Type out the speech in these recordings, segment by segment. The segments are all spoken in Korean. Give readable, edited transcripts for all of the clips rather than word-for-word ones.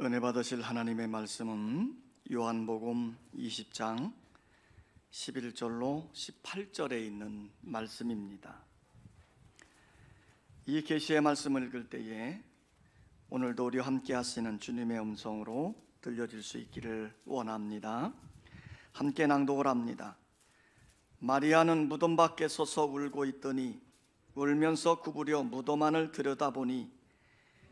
은혜 받으실 하나님의 말씀은 요한복음 20장 11절로 18절에 있는 말씀입니다. 이 계시의 말씀을 읽을 때에 오늘도 우리와 함께 하시는 주님의 음성으로 들려질 수 있기를 원합니다. 함께 낭독을 합니다. 마리아는 무덤 밖에 서서 울고 있더니 울면서 구부려 무덤 안을 들여다보니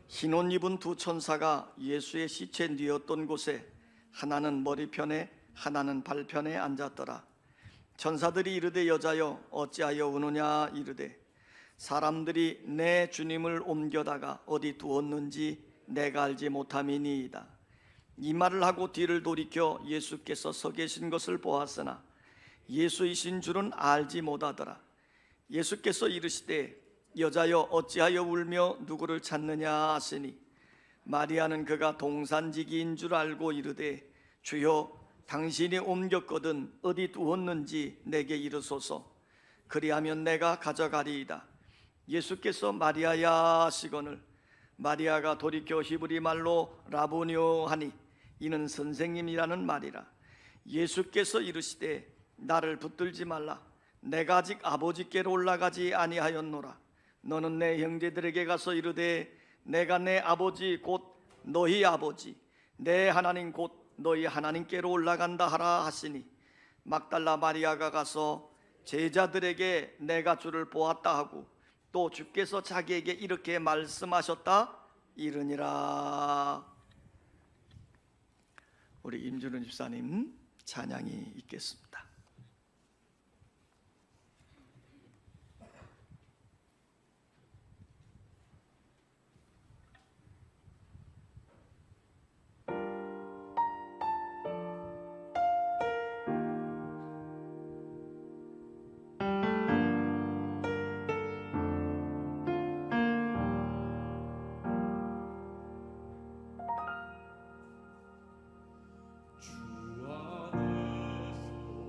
흰 옷 입은 두 천사가 예수의 시체 뉘었던 곳에 하나는 머리편에 하나는 발편에 앉았더라. 천사들이 이르되 여자여 어찌하여 우느냐 이르되 사람들이 내 주님을 옮겨다가 어디 두었는지 내가 알지 못함이니이다. 이 말을 하고 뒤를 돌이켜 예수께서 서 계신 것을 보았으나 예수이신 줄은 알지 못하더라. 예수께서 이르시되 여자여 어찌하여 울며 누구를 찾느냐 하시니 마리아는 그가 동산지기인 줄 알고 이르되 주여 당신이 옮겼거든 어디 두었는지 내게 이르소서 그리하면 내가 가져가리이다. 예수께서 마리아야 하시거늘 마리아가 돌이켜 히브리 말로 라보니오 하니 이는 선생님이라는 말이라. 예수께서 이르시되 나를 붙들지 말라. 내가 아직 아버지께로 올라가지 아니하였노라. 너는 내 형제들에게 가서 이르되 내가 내 아버지 곧 너희 아버지 내 하나님 곧 너희 하나님께로 올라간다 하라 하시니 막달라 마리아가 가서 제자들에게 내가 주를 보았다 하고 또 주께서 자기에게 이렇게 말씀하셨다 이르니라. 우리 임준훈 집사님 찬양이 있겠습니다. 주 안에서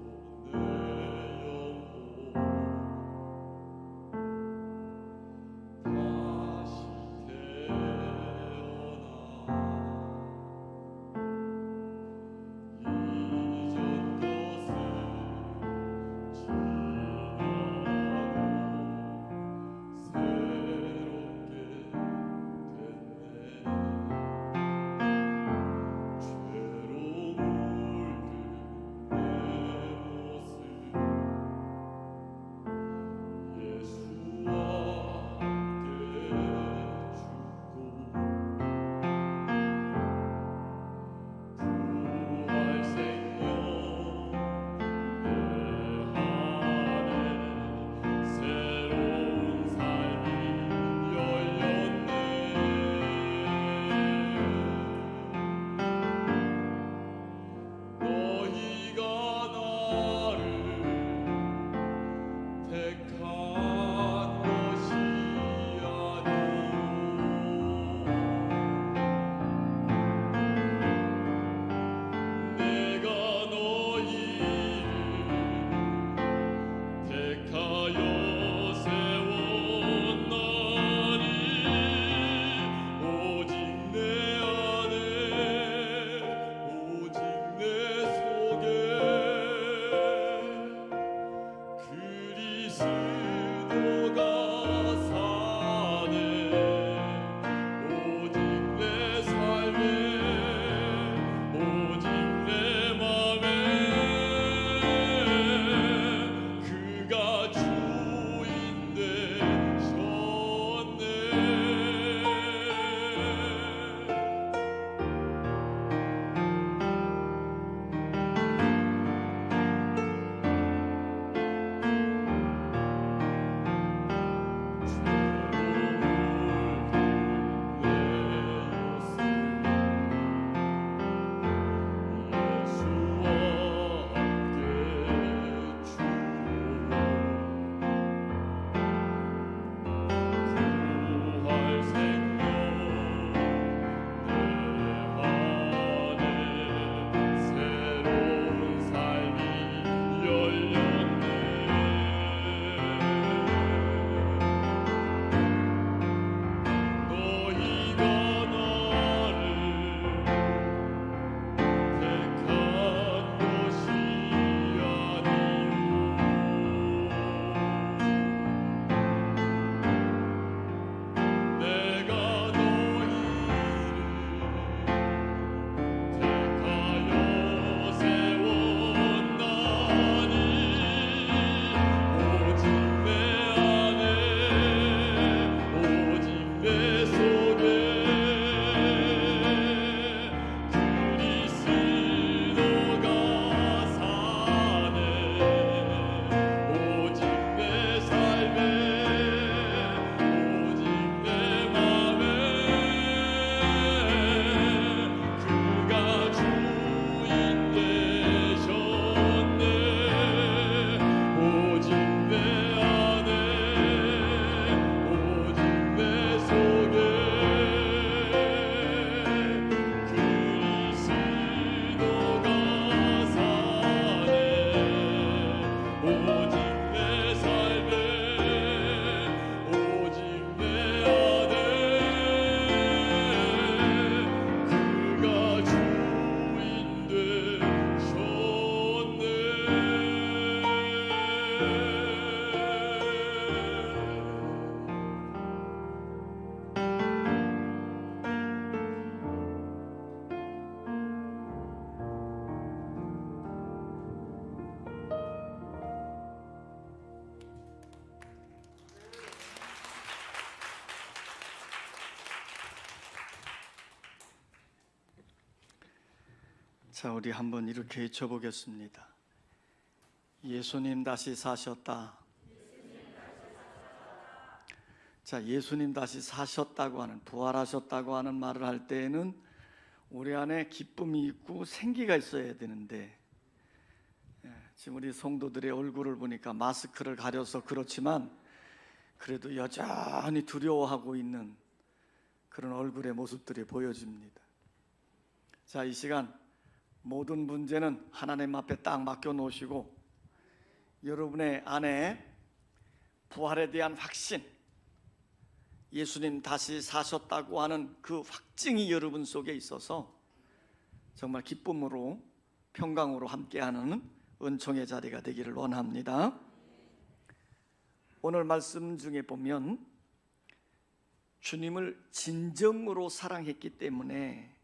자, 우리 한번 이렇게 외쳐보겠습니다. 예수님 다시 사셨다. 자, 예수님 다시 사셨다고 하는, 부활하셨다고 하는 말을 할 때에는 우리 안에 기쁨이 있고 생기가 있어야 되는데, 지금 우리 성도들의 얼굴을 보니까 마스크를 가려서 그렇지만 그래도 여전히 두려워하고 있는 그런 얼굴의 모습들이 보여집니다. 자, 이 시간 모든 문제는 하나님 앞에 딱 맡겨 놓으시고 여러분의 안에 부활에 대한 확신, 예수님 다시 사셨다고 하는 그 확증이 여러분 속에 있어서 정말 기쁨으로 평강으로 함께하는 은총의 자리가 되기를 원합니다. 오늘 말씀 중에 보면 주님을 진정으로 사랑했기 때문에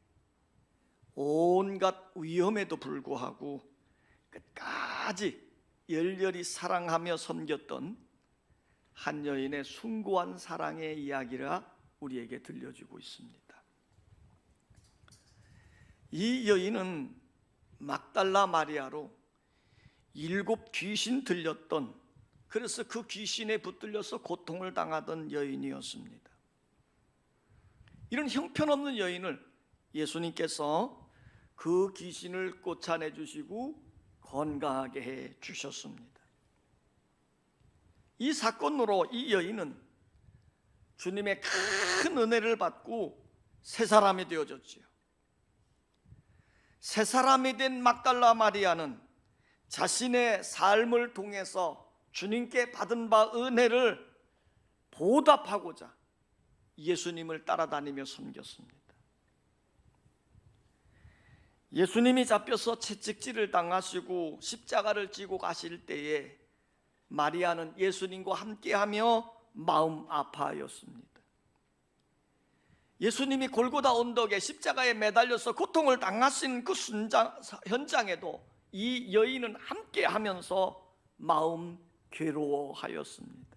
온갖 위험에도 불구하고 끝까지 열렬히 사랑하며 섬겼던 한 여인의 숭고한 사랑의 이야기가 우리에게 들려주고 있습니다. 이 여인은 막달라 마리아로 7 귀신 들렸던, 그래서 그 귀신에 붙들려서 고통을 당하던 여인이었습니다. 이런 형편없는 여인을 예수님께서 그 귀신을 쫓아내 주시고 건강하게 해 주셨습니다. 이 사건으로 이 여인은 주님의 큰 은혜를 받고 새 사람이 되어졌지요. 새 사람이 된 막달라 마리아는 자신의 삶을 통해서 주님께 받은 바 은혜를 보답하고자 예수님을 따라다니며 섬겼습니다. 예수님이 잡혀서 채찍질을 당하시고 십자가를 지고 가실 때에 마리아는 예수님과 함께하며 마음 아파하였습니다. 예수님이 골고다 언덕에 십자가에 매달려서 고통을 당하신 그 현장에도 이 여인은 함께하면서 마음 괴로워하였습니다.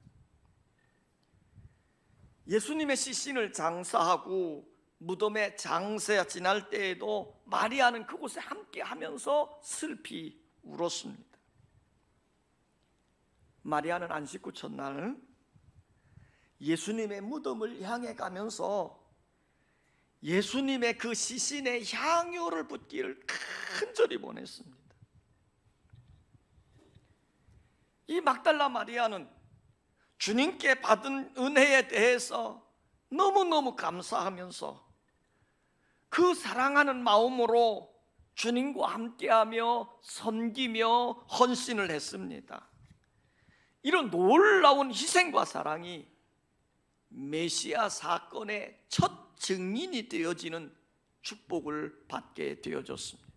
예수님의 시신을 장사하고 무덤에 장사 지날 때에도 마리아는 그곳에 함께하면서 슬피 울었습니다. 마리아는 안식 후 첫날 예수님의 무덤을 향해 가면서 예수님의 그 시신에 향유를 붓기를 간절히 원했습니다. 이 막달라 마리아는 주님께 받은 은혜에 대해서 너무너무 감사하면서 그 사랑하는 마음으로 주님과 함께하며 섬기며 헌신을 했습니다. 이런 놀라운 희생과 사랑이 메시아 사건의 첫 증인이 되어지는 축복을 받게 되어졌습니다.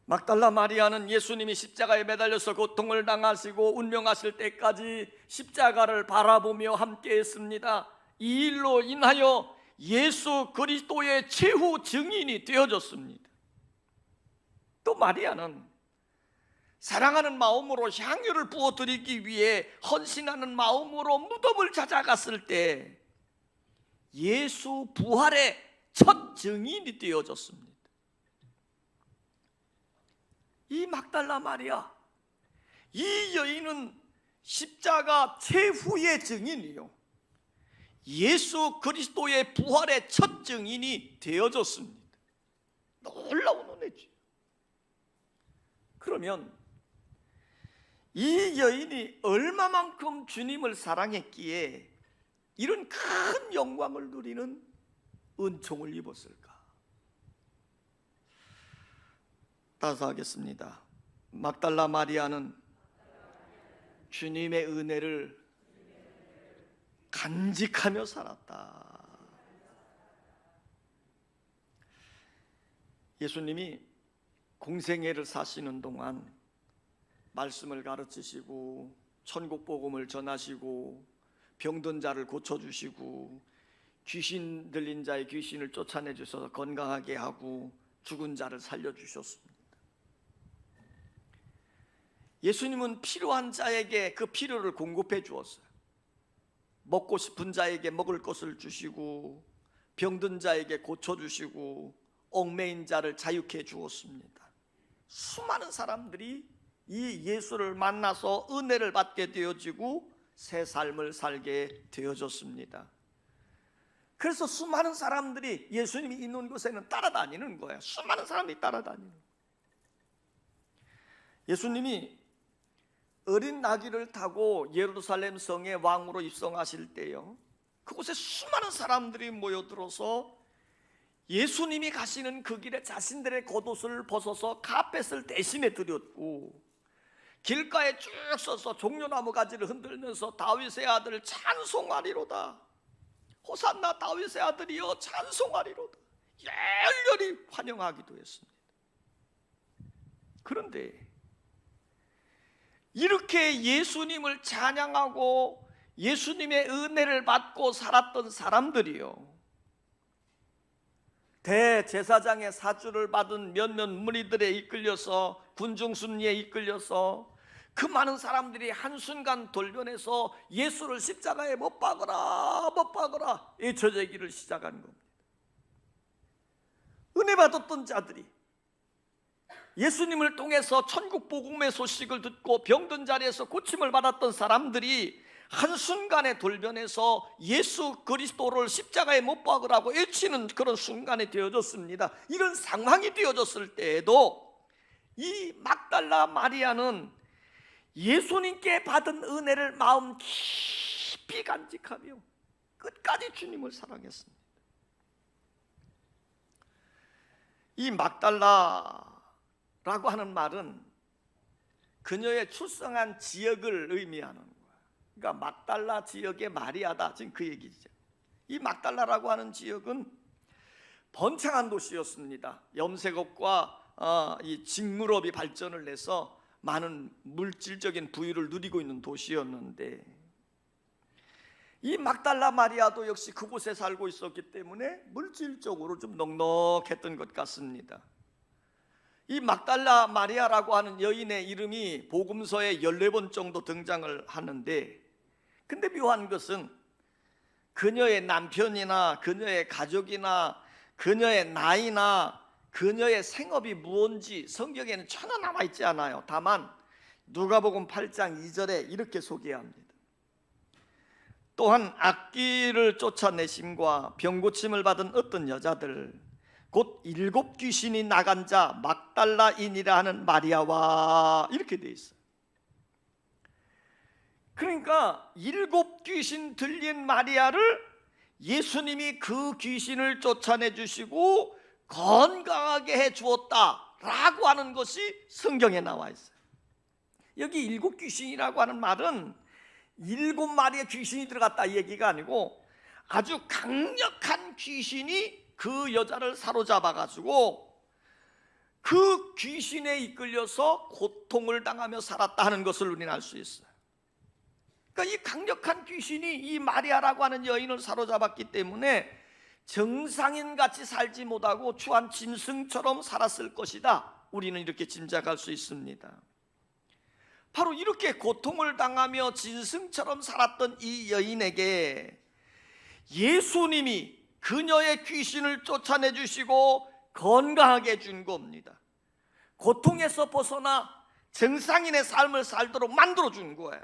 막달라 마리아는 예수님이 십자가에 매달려서 고통을 당하시고 운명하실 때까지 십자가를 바라보며 함께했습니다. 이 일로 인하여 예수 그리스도의 최후 증인이 되어졌습니다. 또 마리아는 사랑하는 마음으로 향유를 부어드리기 위해 헌신하는 마음으로 무덤을 찾아갔을 때 예수 부활의 첫 증인이 되어졌습니다. 이 막달라 마리아, 이 여인은 십자가 최후의 증인이요, 예수 그리스도의 부활의 첫 증인이 되어졌습니다. 놀라운 은혜죠. 그러면 이 여인이 얼마만큼 주님을 사랑했기에 이런 큰 영광을 누리는 은총을 입었을까? 따라서 하겠습니다. 막달라 마리아는 주님의 은혜를 간직하며 살았다. 예수님이 공생애를 사시는 동안 말씀을 가르치시고 천국 복음을 전하시고 병든 자를 고쳐주시고 귀신 들린 자의 귀신을 쫓아내 주셔서 건강하게 하고 죽은 자를 살려주셨습니다. 예수님은 필요한 자에게 그 필요를 공급해 주었어요. 먹고 싶은 자에게 먹을 것을 주시고 병든 자에게 고쳐주시고 얽매인 자를 자유케 주었습니다. 수많은 사람들이 이 예수를 만나서 은혜를 받게 되어지고 새 삶을 살게 되어졌습니다. 그래서 수많은 사람들이 예수님이 있는 곳에는 따라다니는 거예요. 수많은 사람들이 따라다니는 거예요. 예수님이 어린 나귀를 타고 예루살렘 성에 왕으로 입성하실 때요, 그곳에 수많은 사람들이 모여들어서 예수님이 가시는 그 길에 자신들의 겉옷을 벗어서 카펫을 대신에 드렸고, 길가에 쭉 서서 종려나무 가지를 흔들면서 다윗의 아들 찬송하리로다, 호산나 다윗의 아들이여 찬송하리로다, 열렬히 환영하기도 했습니다. 그런데 이렇게 예수님을 찬양하고 예수님의 은혜를 받고 살았던 사람들이요, 대제사장의 사주를 받은 몇몇 무리들에 이끌려서, 군중순리에 이끌려서 그 많은 사람들이 한순간 돌변해서 예수를 십자가에 못 박으라 못 박으라 이 저제기를 시작한 겁니다. 은혜 받았던 자들이 예수님을 통해서 천국 복음의 소식을 듣고 병든 자리에서 고침을 받았던 사람들이 한순간에 돌변해서 예수 그리스도를 십자가에 못 박으라고 외치는 그런 순간이 되어졌습니다. 이런 상황이 되어졌을 때에도 이 막달라 마리아는 예수님께 받은 은혜를 마음 깊이 간직하며 끝까지 주님을 사랑했습니다. 이 막달라라고 하는 말은 그녀의 출생한 지역을 의미하는 거예요. 그러니까 막달라 지역의 마리아다, 지금 그 얘기죠. 이 막달라라고 하는 지역은 번창한 도시였습니다. 염색업과 이 직물업이 발전을 해서 많은 물질적인 부유를 누리고 있는 도시였는데, 이 막달라 마리아도 역시 그곳에 살고 있었기 때문에 물질적으로 좀 넉넉했던 것 같습니다. 이 막달라 마리아라고 하는 여인의 이름이 복음서에 14번 정도 등장을 하는데, 근데 묘한 것은 그녀의 남편이나 그녀의 가족이나 그녀의 나이나 그녀의 생업이 무언지 성경에는 전혀 남아 있지 않아요. 다만 누가복음 8장 2절에 이렇게 소개합니다. 또한 악귀를 쫓아내심과 병고침을 받은 어떤 여자들, 곧 7 귀신이 나간 자 막달라인이라 하는 마리아와, 이렇게 돼 있어요. 그러니까 7 귀신 들린 마리아를 예수님이 그 귀신을 쫓아내 주시고 건강하게 해 주었다라고 하는 것이 성경에 나와 있어요. 여기 7 귀신이라고 하는 말은 7마리의 귀신이 들어갔다 이 얘기가 아니고, 아주 강력한 귀신이 그 여자를 사로잡아 가지고 그 귀신에 이끌려서 고통을 당하며 살았다 하는 것을 우리는 알 수 있어요. 그러니까 이 강력한 귀신이 이 마리아라고 하는 여인을 사로잡았기 때문에 정상인같이 살지 못하고 추한 짐승처럼 살았을 것이다, 우리는 이렇게 짐작할 수 있습니다. 바로 이렇게 고통을 당하며 짐승처럼 살았던 이 여인에게 예수님이 그녀의 귀신을 쫓아내 주시고 건강하게 해준 겁니다. 고통에서 벗어나 정상인의 삶을 살도록 만들어 준 거예요.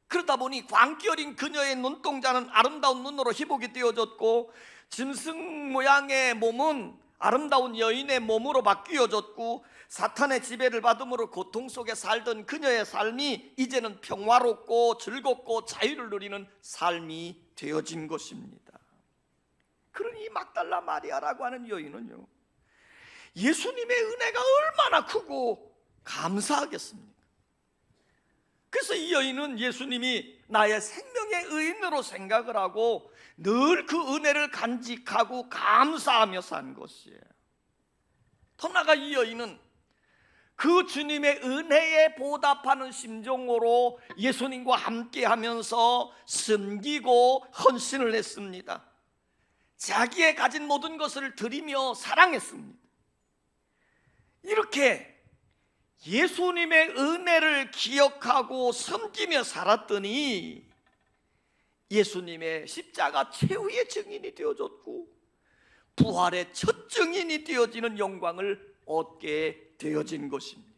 그러다 보니 광기 어린 그녀의 눈동자는 아름다운 눈으로 희복이 되어졌고, 짐승 모양의 몸은 아름다운 여인의 몸으로 바뀌어졌고, 사탄의 지배를 받음으로 고통 속에 살던 그녀의 삶이 이제는 평화롭고 즐겁고 자유를 누리는 삶이 되어진 것입니다. 그러니 이 막달라 마리아라고 하는 여인은요, 예수님의 은혜가 얼마나 크고 감사하겠습니까? 그래서 이 여인은 예수님이 나의 생명의 의인으로 생각을 하고 늘 그 은혜를 간직하고 감사하며 산 것이에요. 더 나아가 이 여인은 그 주님의 은혜에 보답하는 심정으로 예수님과 함께 하면서 섬기고 헌신을 했습니다. 자기의 가진 모든 것을 드리며 사랑했습니다. 이렇게 예수님의 은혜를 기억하고 섬기며 살았더니 예수님의 십자가 최후의 증인이 되어졌고, 부활의 첫 증인이 되어지는 영광을 얻게 되어진 것입니다.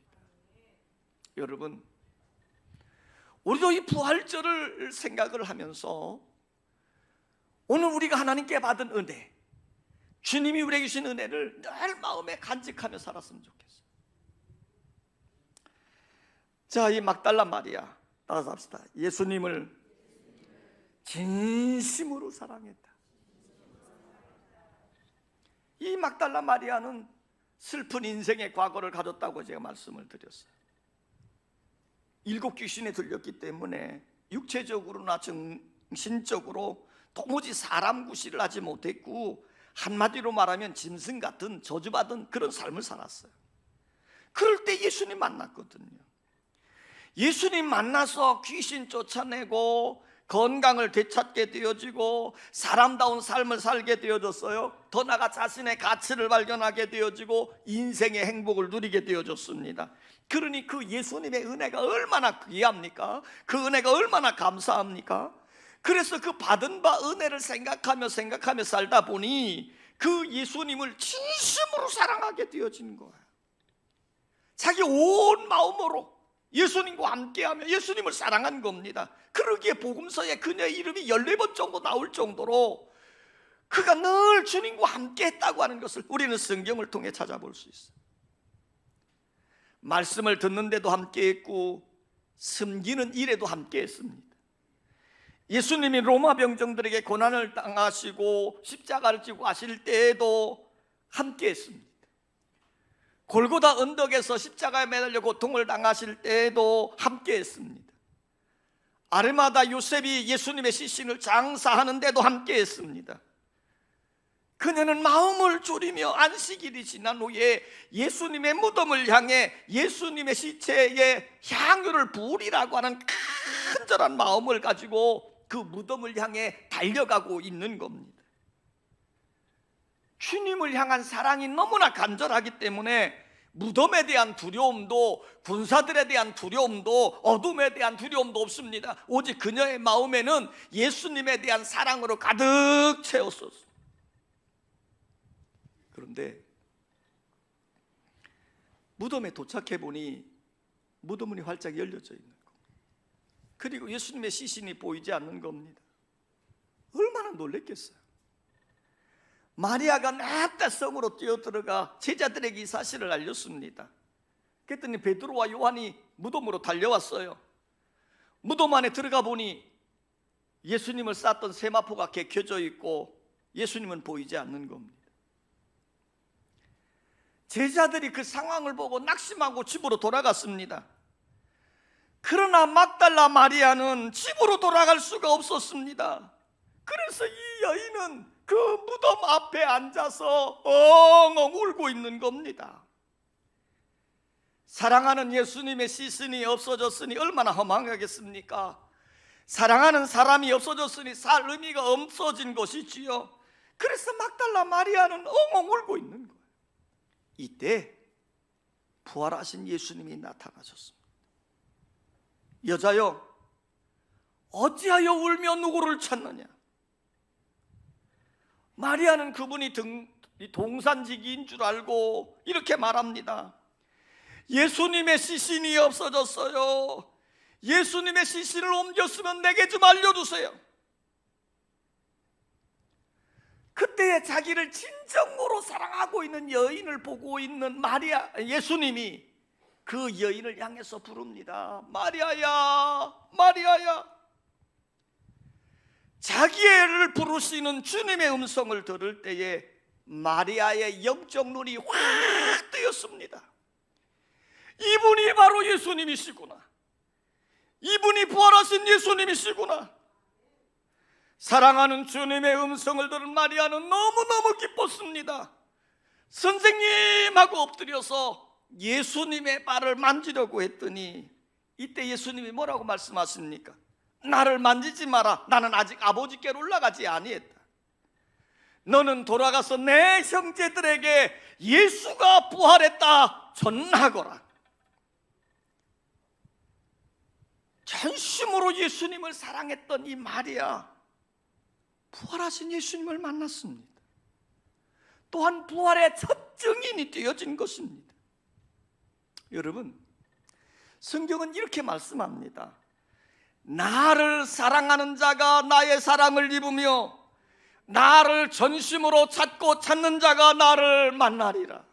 여러분, 우리도 이 부활절을 생각을 하면서 오늘 우리가 하나님께 받은 은혜, 주님이 우리에게 주신 은혜를 늘 마음에 간직하며 살았으면 좋겠어요. 자, 이 막달라 마리아 따라서 합시다. 예수님을 진심으로 사랑했다. 이 막달라 마리아는 슬픈 인생의 과거를 가졌다고 제가 말씀을 드렸어요. 7 귀신에 들렸기 때문에 육체적으로나 정신적으로 도무지 사람 구실을 하지 못했고, 한마디로 말하면 짐승 같은 저주받은 그런 삶을 살았어요. 그럴 때 예수님 만났거든요. 예수님 만나서 귀신 쫓아내고 건강을 되찾게 되어지고 사람다운 삶을 살게 되어졌어요. 더 나아가 자신의 가치를 발견하게 되어지고 인생의 행복을 누리게 되어졌습니다. 그러니 그 예수님의 은혜가 얼마나 귀합니까? 그 은혜가 얼마나 감사합니까? 그래서 그 받은 바 은혜를 생각하며 살다 보니 그 예수님을 진심으로 사랑하게 되어진 거예요. 자기 온 마음으로 예수님과 함께하며 예수님을 사랑한 겁니다. 그러기에 복음서에 그녀의 이름이 14번 정도 나올 정도로 그가 늘 주님과 함께했다고 하는 것을 우리는 성경을 통해 찾아볼 수 있어요. 말씀을 듣는데도 함께했고 섬기는 일에도 함께했습니다. 예수님이 로마 병정들에게 고난을 당하시고 십자가를 지고 가실 때에도 함께했습니다. 골고다 언덕에서 십자가에 매달려 고통을 당하실 때에도 함께했습니다. 아르마다 요셉이 예수님의 시신을 장사하는 데도 함께했습니다. 그녀는 마음을 졸이며 안식일이 지난 후에 예수님의 무덤을 향해 예수님의 시체에 향유를 부으리라고 하는 간절한 마음을 가지고 그 무덤을 향해 달려가고 있는 겁니다. 주님을 향한 사랑이 너무나 간절하기 때문에 무덤에 대한 두려움도, 군사들에 대한 두려움도, 어둠에 대한 두려움도 없습니다. 오직 그녀의 마음에는 예수님에 대한 사랑으로 가득 채웠었습니다. 그런데 무덤에 도착해 보니 무덤 문이 활짝 열려져 있는 겁니다. 그리고 예수님의 시신이 보이지 않는 겁니다. 얼마나 놀랬겠어요. 마리아가 냅다 성으로 뛰어들어가 제자들에게 이 사실을 알렸습니다. 그랬더니 베드로와 요한이 무덤으로 달려왔어요. 무덤 안에 들어가 보니 예수님을 쌌던 세마포가 개켜져 있고 예수님은 보이지 않는 겁니다. 제자들이 그 상황을 보고 낙심하고 집으로 돌아갔습니다. 그러나 막달라 마리아는 집으로 돌아갈 수가 없었습니다. 그래서 이 여인은 그 무덤 앞에 앉아서 엉엉 울고 있는 겁니다. 사랑하는 예수님의 시신이 없어졌으니 얼마나 허망하겠습니까? 사랑하는 사람이 없어졌으니 살 의미가 없어진 것이지요. 그래서 막달라 마리아는 엉엉 울고 있는 거예요. 이때 부활하신 예수님이 나타나셨습니다. 여자여, 어찌하여 울며 누구를 찾느냐? 마리아는 그분이 동산지기인 줄 알고 이렇게 말합니다. 예수님의 시신이 없어졌어요. 예수님의 시신을 옮겼으면 내게 좀 알려주세요. 그때에 자기를 진정으로 사랑하고 있는 여인을 보고 있는 예수님이 그 여인을 향해서 부릅니다. 마리아야, 마리아야. 자기를 부르시는 주님의 음성을 들을 때에 마리아의 영적 눈이 확 뜨였습니다. 이분이 바로 예수님이시구나. 이분이 부활하신 예수님이시구나. 사랑하는 주님의 음성을 들은 마리아는 너무너무 기뻤습니다. 선생님 하고 엎드려서 예수님의 발을 만지려고 했더니 이때 예수님이 뭐라고 말씀하십니까? 나를 만지지 마라. 나는 아직 아버지께로 올라가지 아니했다. 너는 돌아가서 내 형제들에게 예수가 부활했다 전하거라. 전심으로 예수님을 사랑했던 이 마리아, 부활하신 예수님을 만났습니다. 또한 부활의 첫 증인이 되어진 것입니다. 여러분, 성경은 이렇게 말씀합니다. 나를 사랑하는 자가 나의 사랑을 입으며 나를 전심으로 찾고 찾는 자가 나를 만나리라.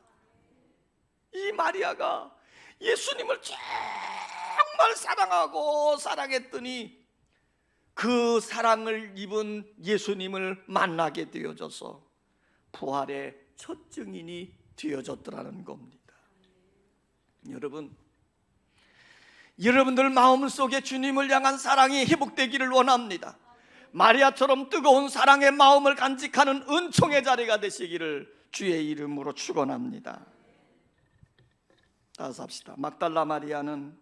이 마리아가 예수님을 정말 사랑하고 사랑했더니 그 사랑을 입은 예수님을 만나게 되어져서 부활의 첫 증인이 되어졌더라는 겁니다. 여러분들 마음속에 주님을 향한 사랑이 회복되기를 원합니다. 마리아처럼 뜨거운 사랑의 마음을 간직하는 은총의 자리가 되시기를 주의 이름으로 축원합니다. 따라서 합시다. 막달라 마리아는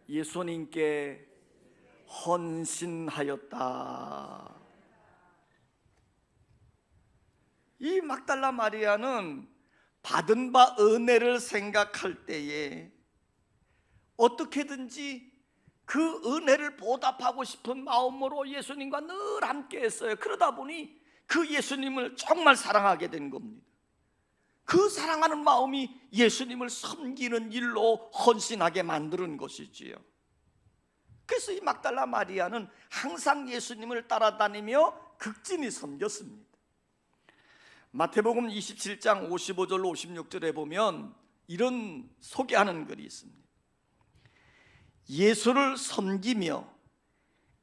예수님께 헌신하였다. 이 막달라 마리아는 받은 바 은혜를 생각할 때에 어떻게든지 그 은혜를 보답하고 싶은 마음으로 예수님과 늘 함께 했어요. 그러다 보니 그 예수님을 정말 사랑하게 된 겁니다. 그 사랑하는 마음이 예수님을 섬기는 일로 헌신하게 만드는 것이지요. 그래서 이 막달라 마리아는 항상 예수님을 따라다니며 극진히 섬겼습니다. 마태복음 27장 55절로 56절에 보면 이런 소개하는 글이 있습니다. 예수를 섬기며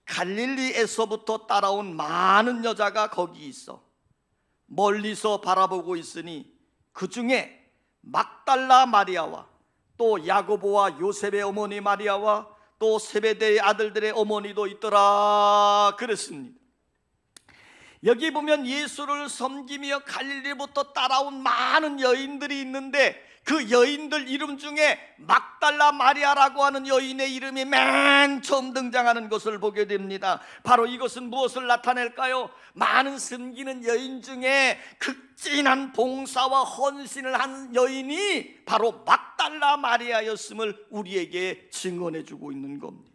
갈릴리에서부터 따라온 많은 여자가 거기 있어 멀리서 바라보고 있으니 그 중에 막달라 마리아와 또 야고보와 요셉의 어머니 마리아와 또 세베대의 아들들의 어머니도 있더라 그랬습니다. 여기 보면 예수를 섬기며 갈릴리부터 따라온 많은 여인들이 있는데 그 여인들 이름 중에 막달라 마리아라고 하는 여인의 이름이 맨 처음 등장하는 것을 보게 됩니다. 바로 이것은 무엇을 나타낼까요? 많은 섬기는 여인 중에 극진한 봉사와 헌신을 한 여인이 바로 막달라 마리아였음을 우리에게 증언해 주고 있는 겁니다.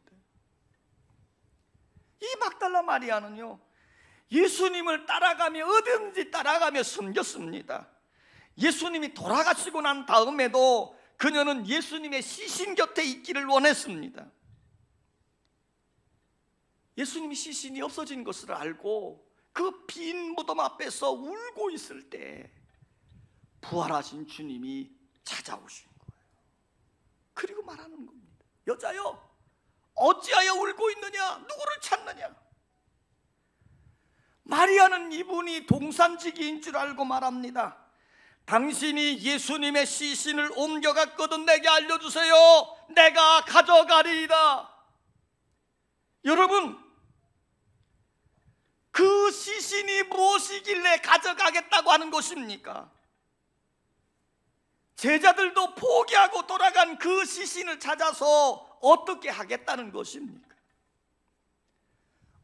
이 막달라 마리아는요, 예수님을 따라가며 어딘지 따라가며 섬겼습니다. 예수님이 돌아가시고 난 다음에도 그녀는 예수님의 시신 곁에 있기를 원했습니다. 예수님이 시신이 없어진 것을 알고 그 빈 무덤 앞에서 울고 있을 때 부활하신 주님이 찾아오신 거예요. 그리고 말하는 겁니다. 여자여, 어찌하여 울고 있느냐? 누구를 찾느냐? 마리아는 이분이 동산지기인 줄 알고 말합니다. 당신이 예수님의 시신을 옮겨갔거든 내게 알려주세요. 내가 가져가리이다. 여러분, 그 시신이 무엇이길래 가져가겠다고 하는 것입니까? 제자들도 포기하고 돌아간 그 시신을 찾아서 어떻게 하겠다는 것입니까?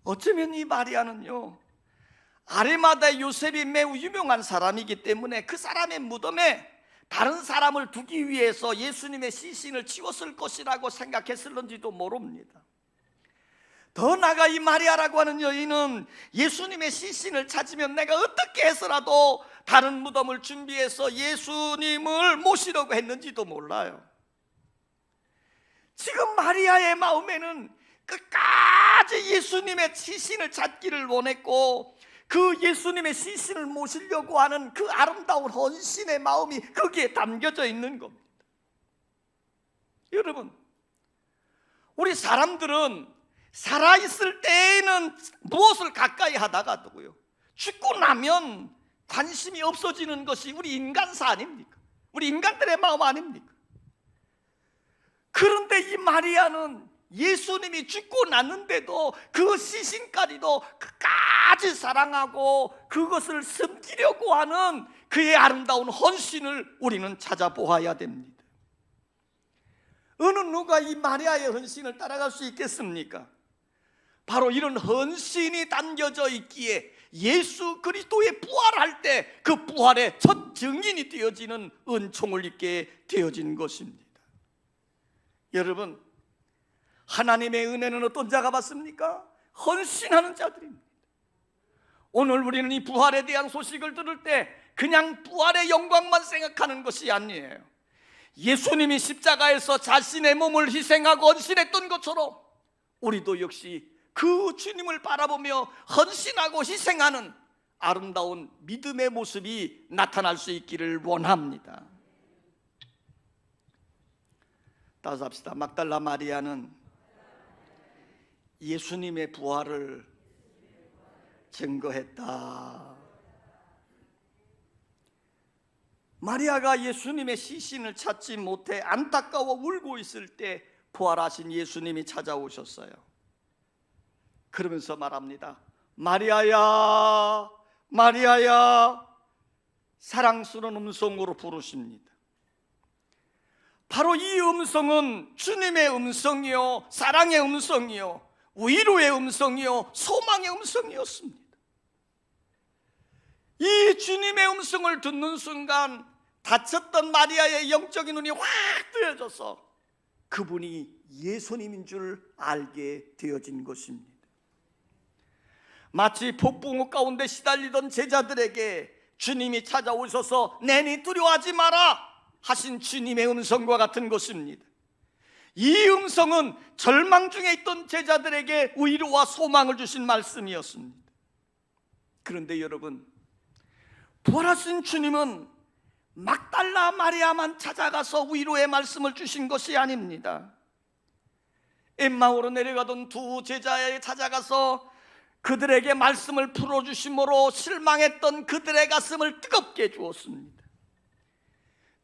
어쩌면 이 마리아는요, 아리마다 요셉이 매우 유명한 사람이기 때문에 그 사람의 무덤에 다른 사람을 두기 위해서 예수님의 시신을 치웠을 것이라고 생각했을런지도 모릅니다. 더 나아가 이 마리아라고 하는 여인은 예수님의 시신을 찾으면 내가 어떻게 해서라도 다른 무덤을 준비해서 예수님을 모시려고 했는지도 몰라요. 지금 마리아의 마음에는 끝까지 예수님의 시신을 찾기를 원했고 그 예수님의 시신을 모시려고 하는 그 아름다운 헌신의 마음이 거기에 담겨져 있는 겁니다. 여러분, 우리 사람들은 살아있을 때에는 무엇을 가까이 하다가도요, 죽고 나면 관심이 없어지는 것이 우리 인간사 아닙니까? 우리 인간들의 마음 아닙니까? 그런데 이 마리아는 예수님이 죽고 났는데도 그 시신까지도 끝까지 사랑하고 그것을 섬기려고 하는 그의 아름다운 헌신을 우리는 찾아보아야 됩니다. 어느 누가 이 마리아의 헌신을 따라갈 수 있겠습니까? 바로 이런 헌신이 담겨져 있기에 예수 그리스도의 부활할 때 그 부활의 첫 증인이 되어지는 은총을 입게 되어진 것입니다. 여러분, 하나님의 은혜는 어떤 자가 받습니까? 헌신하는 자들입니다. 오늘 우리는 이 부활에 대한 소식을 들을 때 그냥 부활의 영광만 생각하는 것이 아니에요. 예수님이 십자가에서 자신의 몸을 희생하고 헌신했던 것처럼 우리도 역시 그 주님을 바라보며 헌신하고 희생하는 아름다운 믿음의 모습이 나타날 수 있기를 원합니다. 따라서 합시다. 막달라 마리아는 예수님의 부활을 증거했다. 마리아가 예수님의 시신을 찾지 못해 안타까워 울고 있을 때 부활하신 예수님이 찾아오셨어요. 그러면서 말합니다. 마리아야, 마리아야. 사랑스러운 음성으로 부르십니다. 바로 이 음성은 주님의 음성이요, 사랑의 음성이요, 위로의 음성이요, 소망의 음성이었습니다. 이 주님의 음성을 듣는 순간 다쳤던 마리아의 영적인 눈이 확 뜨여져서 그분이 예수님인 줄 알게 되어진 것입니다. 마치 폭풍우 가운데 시달리던 제자들에게 주님이 찾아오셔서 내니 두려워하지 마라 하신 주님의 음성과 같은 것입니다. 이 음성은 절망 중에 있던 제자들에게 위로와 소망을 주신 말씀이었습니다. 그런데 여러분, 부활하신 주님은 막달라 마리아만 찾아가서 위로의 말씀을 주신 것이 아닙니다. 엠마오로 내려가던 두 제자에 찾아가서 그들에게 말씀을 풀어주심으로 실망했던 그들의 가슴을 뜨겁게 해주었습니다.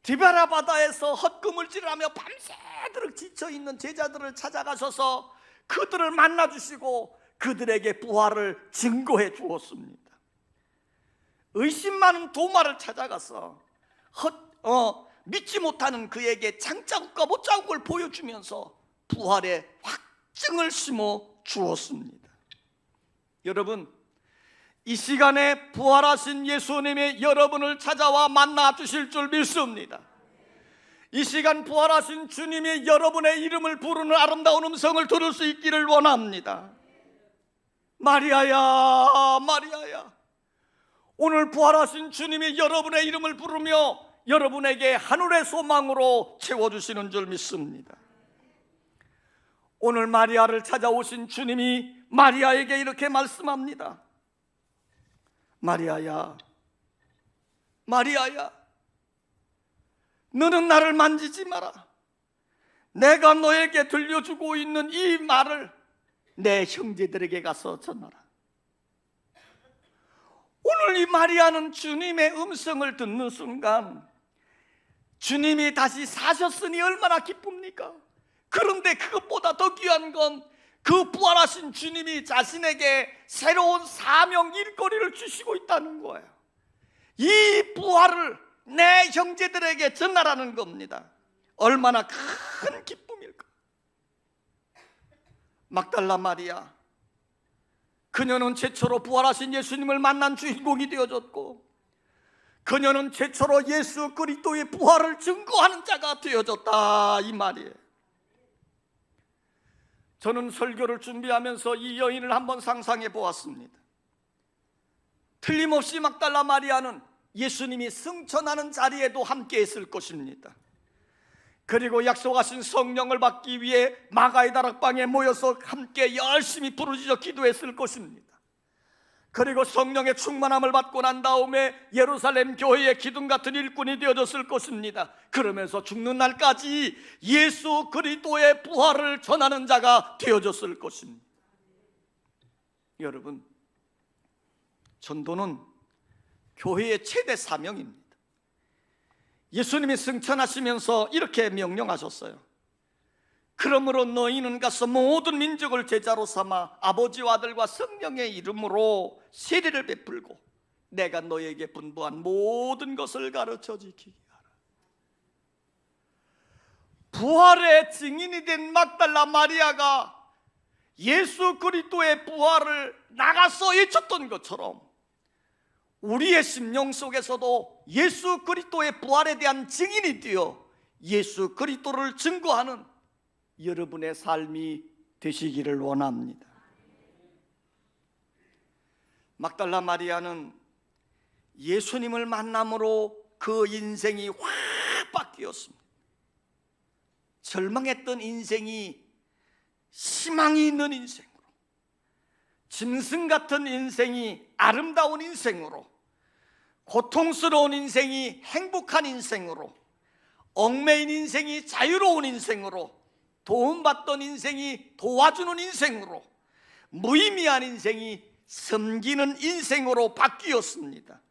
디베라 바다에서 헛구물질하며 밤새도록 지쳐있는 제자들을 찾아가셔서 그들을 만나주시고 그들에게 부활을 증거해 주었습니다. 의심 많은 도마를 찾아가서 믿지 못하는 그에게 장자국과 못자국을 보여주면서 부활의 확증을 심어 주었습니다. 여러분, 이 시간에 부활하신 예수님이 여러분을 찾아와 만나 주실 줄 믿습니다. 이 시간 부활하신 주님이 여러분의 이름을 부르는 아름다운 음성을 들을 수 있기를 원합니다. 마리아야, 마리아야. 오늘 부활하신 주님이 여러분의 이름을 부르며 여러분에게 하늘의 소망으로 채워주시는 줄 믿습니다. 오늘 마리아를 찾아오신 주님이 마리아에게 이렇게 말씀합니다. 마리아야, 마리아야, 너는 나를 만지지 마라. 내가 너에게 들려주고 있는 이 말을 내 형제들에게 가서 전하라. 오늘 이 마리아는 주님의 음성을 듣는 순간 주님이 다시 사셨으니 얼마나 기쁩니까? 그런데 그것보다 더 귀한 건 그 부활하신 주님이 자신에게 새로운 사명 일거리를 주시고 있다는 거예요. 이 부활을 내 형제들에게 전하라는 겁니다. 얼마나 큰 기쁨일까? 막달라 마리아, 그녀는 최초로 부활하신 예수님을 만난 주인공이 되어졌고 그녀는 최초로 예수 그리스도의 부활을 증거하는 자가 되어졌다, 이 말이에요. 저는 설교를 준비하면서 이 여인을 한번 상상해 보았습니다. 틀림없이 막달라 마리아는 예수님이 승천하는 자리에도 함께 했을 것입니다. 그리고 약속하신 성령을 받기 위해 마가의 다락방에 모여서 함께 열심히 부르짖어 기도했을 것입니다. 그리고 성령의 충만함을 받고 난 다음에 예루살렘 교회의 기둥 같은 일꾼이 되어졌을 것입니다. 그러면서 죽는 날까지 예수 그리스도의 부활을 전하는 자가 되어졌을 것입니다. 여러분, 전도는 교회의 최대 사명입니다. 예수님이 승천하시면서 이렇게 명령하셨어요. 그러므로 너희는 가서 모든 민족을 제자로 삼아 아버지와 아들과 성령의 이름으로 세례를 베풀고 내가 너희에게 분부한 모든 것을 가르쳐 지키게 하라. 부활의 증인이 된 막달라 마리아가 예수 그리스도의 부활을 나가서 외쳤던 것처럼 우리의 심령 속에서도 예수 그리스도의 부활에 대한 증인이 되어 예수 그리스도를 증거하는 여러분의 삶이 되시기를 원합니다. 막달라 마리아는 예수님을 만남으로 그 인생이 확 바뀌었습니다. 절망했던 인생이 희망이 있는 인생으로, 짐승 같은 인생이 아름다운 인생으로, 고통스러운 인생이 행복한 인생으로, 얽매인 인생이 자유로운 인생으로, 도움받던 인생이 도와주는 인생으로, 무의미한 인생이 섬기는 인생으로 바뀌었습니다.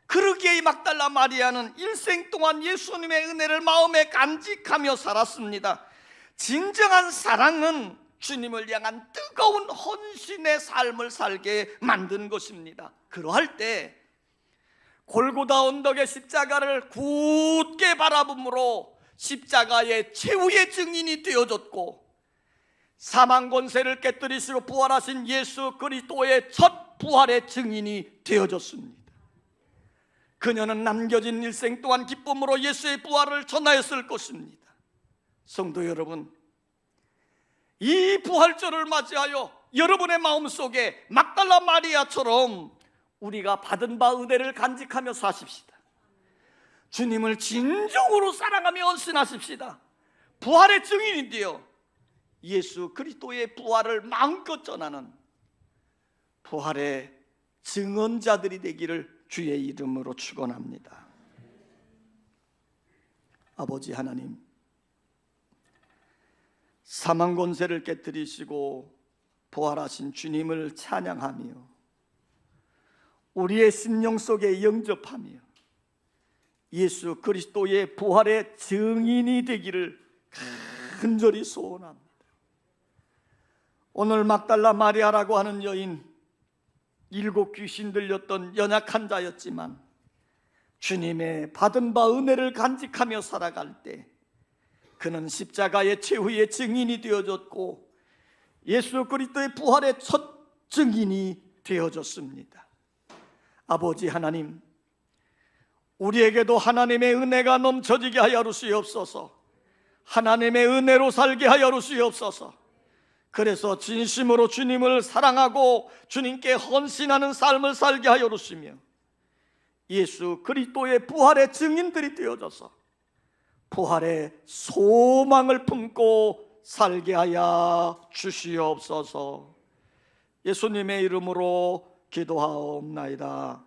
그러기에 막달라 마리아는 일생 동안 예수님의 은혜를 마음에 간직하며 살았습니다. 진정한 사랑은 주님을 향한 뜨거운 헌신의 삶을 살게 만든 것입니다. 그러할 때 골고다 언덕의 십자가를 굳게 바라봄으로 십자가의 최후의 증인이 되어졌고, 사망 권세를 깨뜨리시고 부활하신 예수 그리스도의 첫 부활의 증인이 되어졌습니다. 그녀는 남겨진 일생 동안 기쁨으로 예수의 부활을 전하였을 것입니다. 성도 여러분, 이 부활절을 맞이하여 여러분의 마음속에 막달라 마리아처럼 우리가 받은 바 은혜를 간직하며 사십시다. 주님을 진정으로 사랑하며 헌신하십시다. 부활의 증인이 되어 예수 그리스도의 부활을 마음껏 전하는 부활의 증언자들이 되기를 주의 이름으로 축원합니다. 아버지 하나님, 사망 권세를 깨뜨리시고 부활하신 주님을 찬양하며 우리의 심령 속에 영접하며 예수 그리스도의 부활의 증인이 되기를 간절히 소원합니다. 오늘 막달라 마리아라고 하는 여인, 7 귀신 들렸던 연약한 자였지만 주님의 받은 바 은혜를 간직하며 살아갈 때 그는 십자가의 최후의 증인이 되어졌고 예수 그리스도의 부활의 첫 증인이 되어졌습니다. 아버지 하나님, 우리에게도 하나님의 은혜가 넘쳐지게 하여 주시옵소서. 하나님의 은혜로 살게 하여 주시옵소서. 그래서 진심으로 주님을 사랑하고 주님께 헌신하는 삶을 살게 하여 주시며 예수 그리스도의 부활의 증인들이 되어져서 부활의 소망을 품고 살게 하여 주시옵소서. 예수님의 이름으로 기도하옵나이다.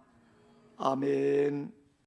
아멘.